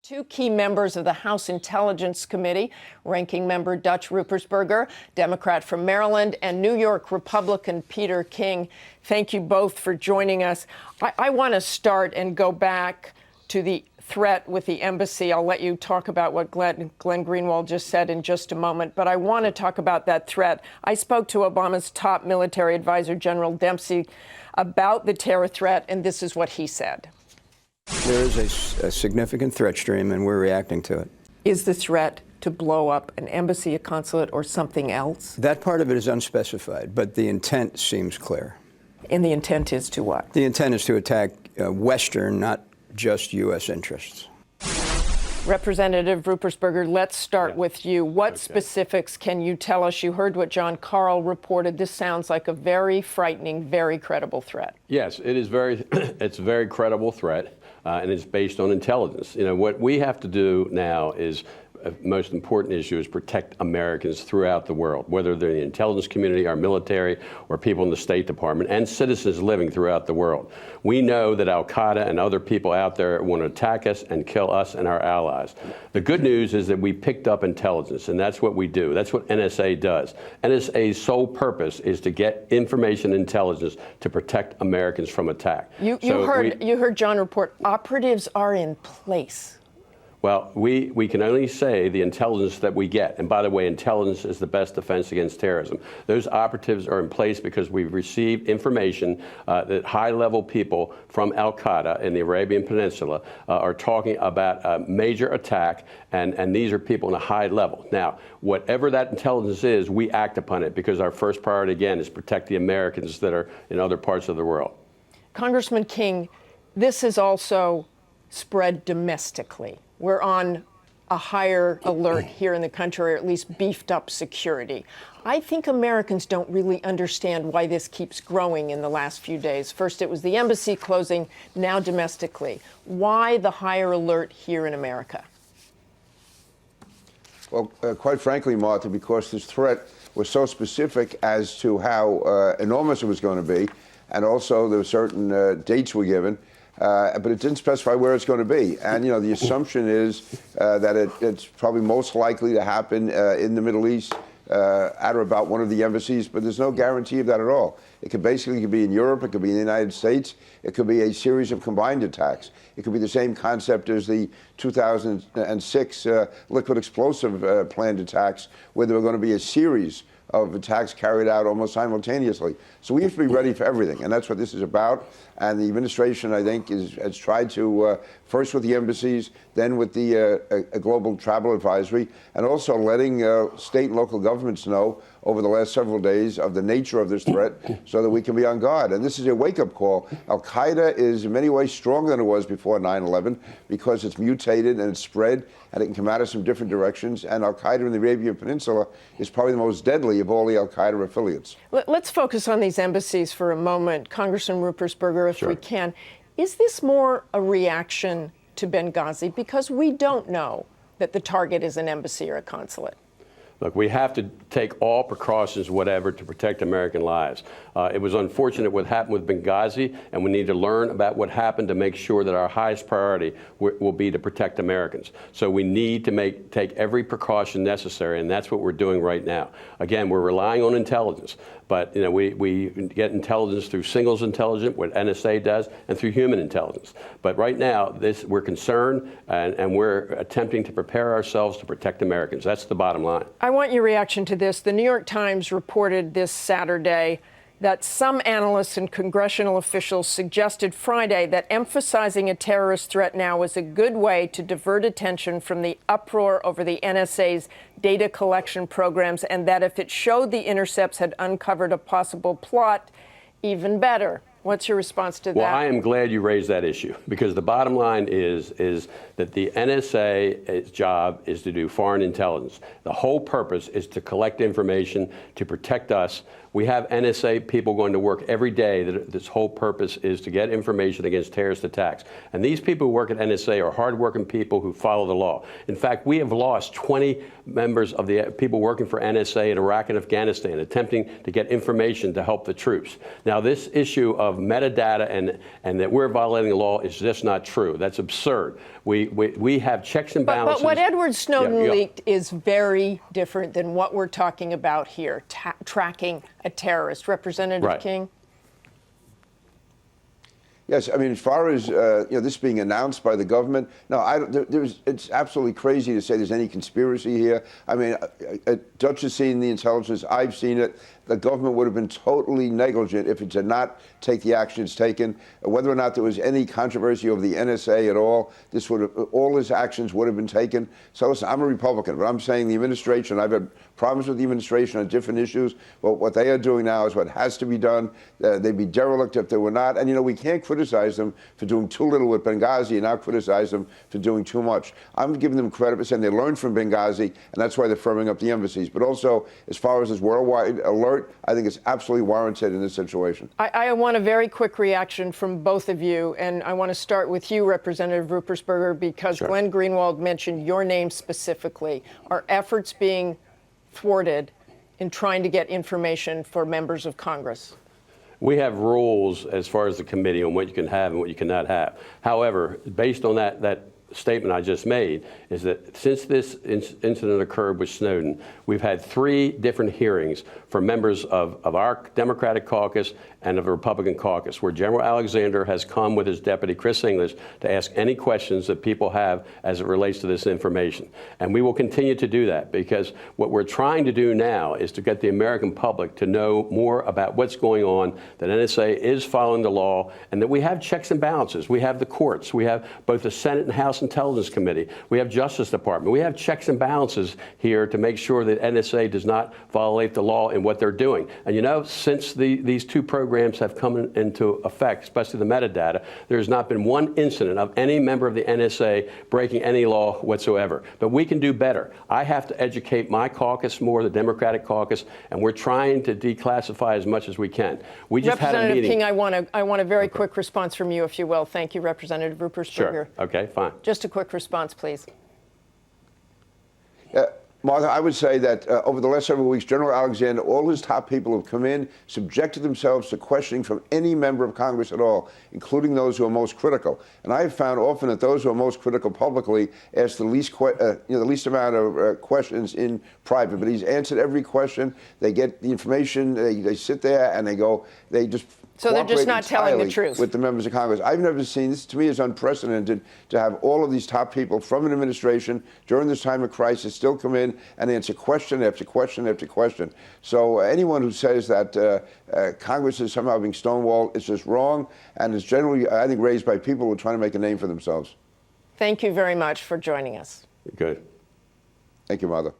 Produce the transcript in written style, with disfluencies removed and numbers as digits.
Two key members of the House Intelligence Committee, Ranking Member Dutch Ruppersberger, Democrat from Maryland, and New York Republican Peter King. Thank you both for joining us. I want to start and go back to the threat with the embassy. I'll let you talk about what Glenn Greenwald just said in just a moment, but I want to talk about that threat. I spoke to Obama's top military advisor, General Dempsey, about the terror threat, and this is what he said. There is a significant threat stream, and we're reacting to it. Is the threat to blow up an embassy, a consulate, or something else? That part of it is unspecified, but the intent seems clear. And the intent is to what? The intent is to attack Western, not just U.S. interests. Representative Ruppersberger, let's start with you. What specifics can you tell us? You heard what John Karl reported. This sounds like a very frightening, very credible threat. Yes, it is it's a very credible threat, and it's based on intelligence. You know, what we have to do now is most important issue is protect Americans throughout the world, whether they're in the intelligence community, our military, or people in the State Department, and citizens living throughout the world. We know that al-Qaeda and other people out there want to attack us and kill us and our allies. The good news is that we picked up intelligence, and that's what we do. That's what NSA does. NSA's sole purpose is to get information and intelligence to protect Americans from attack. You heard John report operatives are in place. Well, we can only say the intelligence that we get. And by the way, intelligence is the best defense against terrorism. Those operatives are in place because we've received information that high-level people from al-Qaeda in the Arabian Peninsula are talking about a major attack, and these are people in a high level. Now, whatever that intelligence is, we act upon it because our first priority, again, is protect the Americans that are in other parts of the world. Congressman King, this is also spread domestically. We're on a higher alert here in the country, or at least beefed up security. I think Americans don't really understand why this keeps growing in the last few days. First, it was the embassy closing, now domestically. Why the higher alert here in America? Well, quite frankly, Martha, because this threat was so specific as to how enormous it was going to be, and also there were certain dates were given. But it didn't specify where it's going to be. And, you know, the assumption is that it's probably most likely to happen in the Middle East at or about one of the embassies, but there's no guarantee of that at all. It could be in Europe, it could be in the United States, it could be a series of combined attacks. It could be the same concept as the 2006 liquid explosive planned attacks, where there were going to be a series of attacks carried out almost simultaneously. So we have to be ready for everything, and that's what this is about. And the administration, I think, has tried to, first with the embassies, then with the global travel advisory, and also letting state and local governments know over the last several days of the nature of this threat so that we can be on guard. And this is a wake-up call. Al-Qaeda is in many ways stronger than it was before 9/11 because it's mutated and it's spread, and it can come out of some different directions. And Al-Qaeda in the Arabian Peninsula is probably the most deadly of all the Al-Qaeda affiliates. Let's focus on these embassies for a moment. Congressman Ruppersberger, if Sure. we can. Is this more a reaction to Benghazi? Because we don't know that the target is an embassy or a consulate. Look, we have to take all precautions, whatever, to protect American lives. It was unfortunate what happened with Benghazi, and we need to learn about what happened to make sure that our highest priority will be to protect Americans. So we need to take every precaution necessary, and that's what we're doing right now. Again, we're relying on intelligence, but you know we get intelligence through signals intelligence, what NSA does, and through human intelligence. But right now, we're concerned, and we're attempting to prepare ourselves to protect Americans. That's the bottom line. I want your reaction to this. The New York Times reported this Saturday that some analysts and congressional officials suggested Friday that emphasizing a terrorist threat now is a good way to divert attention from the uproar over the NSA's data collection programs, and that if it showed the intercepts had uncovered a possible plot, even better. What's your response to that? Well, I am glad you raised that issue, because the bottom line is that the NSA's job is to do foreign intelligence. The whole purpose is to collect information to protect us. We have NSA people going to work every day. This whole purpose is to get information against terrorist attacks. And these people who work at NSA are hardworking people who follow the law. In fact, we have lost 20 members of the people working for NSA in Iraq and Afghanistan attempting to get information to help the troops. Now, this issue of of metadata and that we're violating the law is just not true. That's absurd. We have checks and balances. But what Edward Snowden Yeah. leaked is very different than what we're talking about here, tracking a terrorist. Representative Right. King? Yes, I mean, as far as this being announced by the government, no, it's absolutely crazy to say there's any conspiracy here. I mean, Dutch has seen the intelligence, I've seen it. The government would have been totally negligent if it did not take the action it's taken. Whether or not there was any controversy over the NSA at all, all his actions would have been taken. So listen, I'm a Republican, but I'm saying the administration, I've had problems with the administration on different issues, but what they are doing now is what has to be done. They'd be derelict if they were not. And, we can't criticize them for doing too little with Benghazi and now criticize them for doing too much. I'm giving them credit for saying they learned from Benghazi, and that's why they're firming up the embassies. But also, as far as this worldwide alert, I think it's absolutely warranted in this situation. I want a very quick reaction from both of you, and I want to start with you, Representative Ruppersberger, because Sure. Glenn Greenwald mentioned your name specifically. Are efforts being thwarted in trying to get information for members of Congress? We have rules as far as the committee on what you can have and what you cannot have. However, based on that statement I just made, is that since this incident occurred with Snowden, we've had 3 different hearings for members of our Democratic caucus and of the Republican caucus, where General Alexander has come with his deputy, Chris English, to ask any questions that people have as it relates to this information. And we will continue to do that, because what we're trying to do now is to get the American public to know more about what's going on, that NSA is following the law, and that we have checks and balances. We have the courts. We have both the Senate and House Intelligence Committee. We have Justice Department. We have checks and balances here to make sure that NSA does not violate the law in what they're doing. And since these 2 programs have come into effect, especially the metadata, there's not been one incident of any member of the NSA breaking any law whatsoever. But we can do better. I have to educate my caucus more, the Democratic caucus, and we're trying to declassify as much as we can. We just had a Representative meeting. King, I want a very quick response from you, if you will. Thank you, Representative Ruppersberger. Sure. Okay, fine. Just a quick response, please. Martha, I would say that over the last several weeks, General Alexander, all his top people have come in, subjected themselves to questioning from any member of Congress at all, including those who are most critical. And I have found often that those who are most critical publicly ask the least amount of questions in private. But he's answered every question. They get the information. They sit there and they just. So they're just not telling the truth. With the members of Congress. I've never seen this. To me, is unprecedented to have all of these top people from an administration during this time of crisis still come in and answer question after question after question. So anyone who says that Congress is somehow being stonewalled is just wrong, and is generally, I think, raised by people who are trying to make a name for themselves. Thank you very much for joining us. Good. Thank you, Martha.